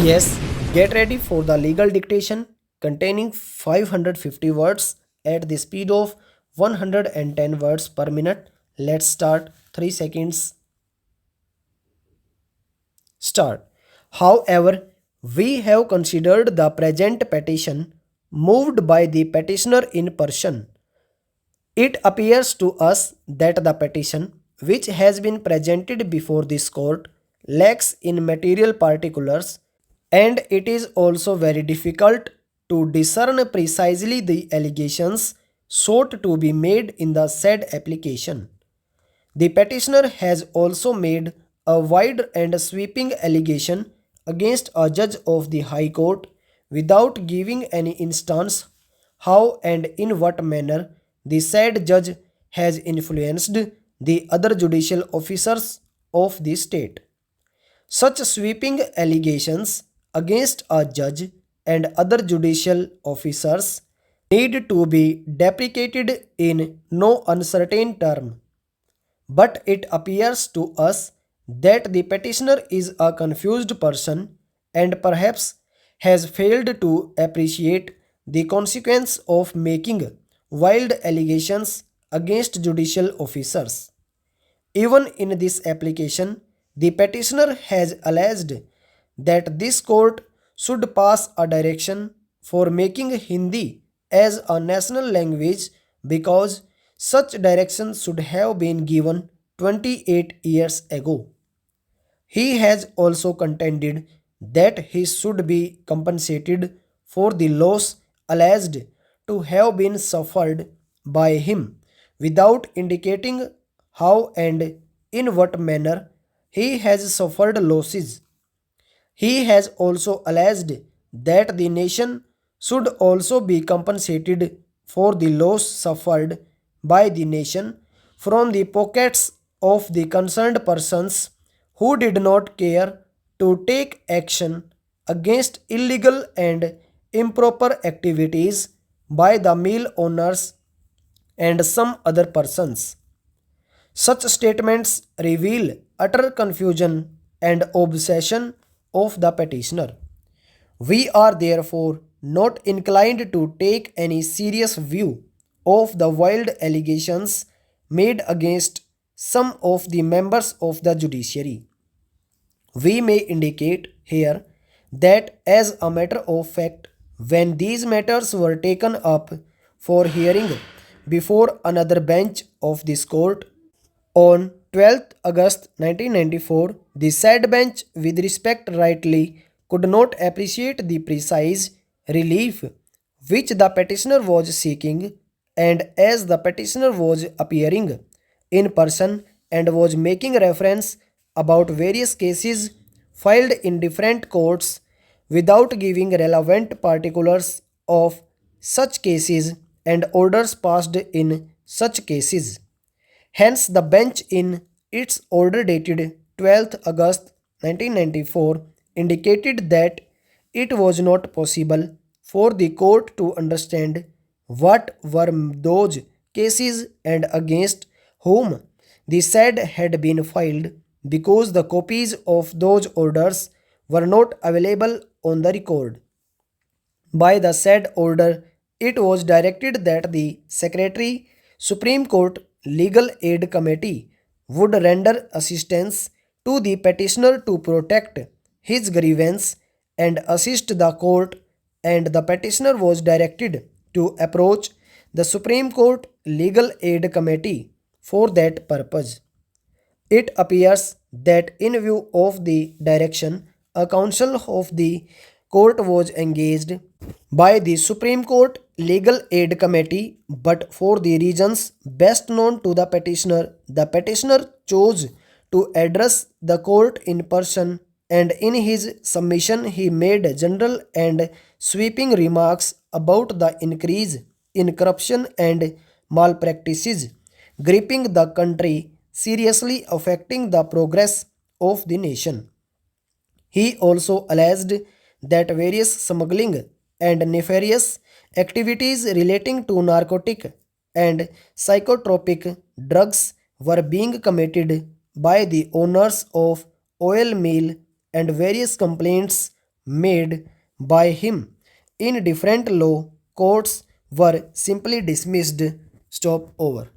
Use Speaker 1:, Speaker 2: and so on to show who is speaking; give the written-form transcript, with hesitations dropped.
Speaker 1: Yes, get ready for the legal dictation containing 550 words at the speed of 110 words per minute. Let's start. 3 seconds. Start. However, we have considered the present petition moved by the petitioner in person. It appears to us that the petition, which has been presented before this court, lacks in material particulars, and it is also very difficult to discern precisely the allegations sought to be made in the said application. The petitioner has also made a wide and sweeping allegation against a judge of the High Court without giving any instance how and in what manner the said judge has influenced the other judicial officers of the state. Such sweeping allegations against a judge and other judicial officers need to be deprecated in no uncertain term. But it appears to us that the petitioner is a confused person and perhaps has failed to appreciate the consequence of making wild allegations against judicial officers. Even in this application, the petitioner has alleged that this court should pass a direction for making Hindi as a national language because such direction should have been given 28 years ago. He has also contended that he should be compensated for the loss alleged to have been suffered by him without indicating how and in what manner he has suffered losses. He has also alleged that the nation should also be compensated for the loss suffered by the nation from the pockets of the concerned persons who did not care to take action against illegal and improper activities by the mill owners and some other persons. Such statements reveal utter confusion and obsession of the petitioner. We are therefore not inclined to take any serious view of the wild allegations made against some of the members of the judiciary. We may indicate here that, as a matter of fact, when these matters were taken up for hearing before another bench of this court on 12th August 1994, the said bench, with respect rightly, could not appreciate the precise relief which the petitioner was seeking, and as the petitioner was appearing in person and was making reference about various cases filed in different courts without giving relevant particulars of such cases and orders passed in such cases. Hence, the bench in its order dated 12th August 1994 indicated that it was not possible for the court to understand what were those cases and against whom the said had been filed because the copies of those orders were not available on the record. By the said order, it was directed that the Secretary, Supreme Court Legal Aid Committee would render assistance to the petitioner to protect his grievance and assist the court, and the petitioner was directed to approach the Supreme Court Legal Aid Committee for that purpose. It appears that, in view of the direction, a counsel of the court was engaged by the Supreme Court Legal Aid Committee, but for the reasons best known to the petitioner chose to address the court in person, and in his submission he made general and sweeping remarks about the increase in corruption and malpractices gripping the country, seriously affecting the progress of the nation. He also alleged that various smuggling and nefarious activities relating to narcotic and psychotropic drugs were being committed by the owners of oil mill, and various complaints made by him in different law courts were simply dismissed. Stop over.